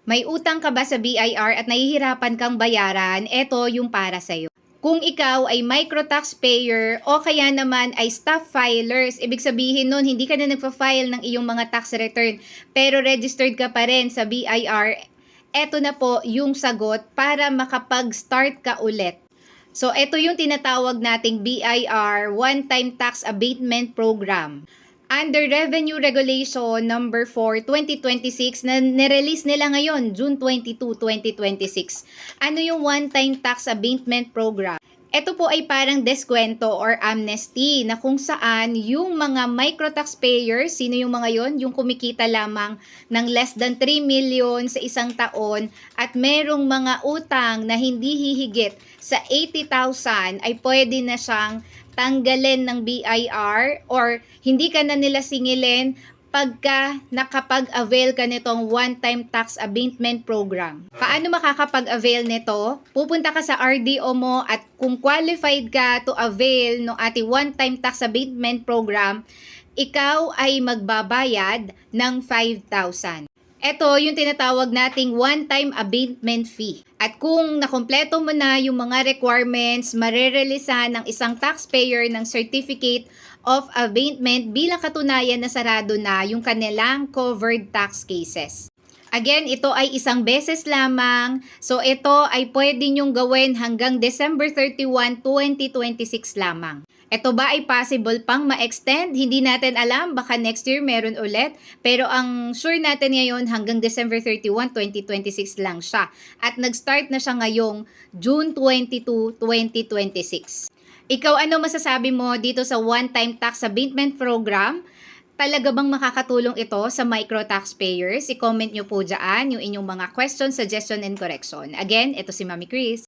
May utang ka ba sa BIR at nahihirapan kang bayaran? Ito yung para sa'yo. Kung ikaw ay micro-taxpayer o kaya naman ay staff filers, ibig sabihin nun, hindi ka na nagpa-file ng iyong mga tax return, pero registered ka pa rin sa BIR, eto na po yung sagot para makapag-start ka ulit. So, ito yung tinatawag nating BIR, One-Time Tax Abatement Program. Under Revenue Regulation number 4, 2026 na nirelease nila ngayon, June 22, 2026. Ano yung one-time tax abatement program? Ito po ay parang deskwento or amnesty na kung saan yung mga micro-taxpayers, sino yung mga yon? Yung kumikita lamang ng less than 3 million sa isang taon at merong mga utang na hindi hihigit sa 80,000 ay pwede na siyang tanggalin ng BIR or hindi ka na nila singilin pagka nakapag-avail ka nitong one-time tax abatement program. Paano makakapag-avail nito? Pupunta ka sa RDO mo at kung qualified ka to avail ng ating one-time tax abatement program, ikaw ay magbabayad ng 5,000. Ito yung tinatawag nating one-time abatement fee. At kung nakompleto mo na yung mga requirements, marerelisan ng isang taxpayer ng Certificate of Abatement bilang katunayan na sarado na yung kanilang covered tax cases. Again, ito ay isang beses lamang. So, ito ay pwede nyong gawin hanggang December 31, 2026 lamang. Ito ba ay possible pang ma-extend? Hindi natin alam, baka next year meron ulit. Pero ang sure natin ngayon hanggang December 31, 2026 lang siya. At nag-start na siya ngayong June 22, 2026. Ikaw, ano masasabi mo dito sa one-time tax abatement program? Talaga bang makakatulong ito sa micro-taxpayers? I-comment nyo po dyan yung inyong mga questions, suggestion, and correction. Again, ito si Mami Chris.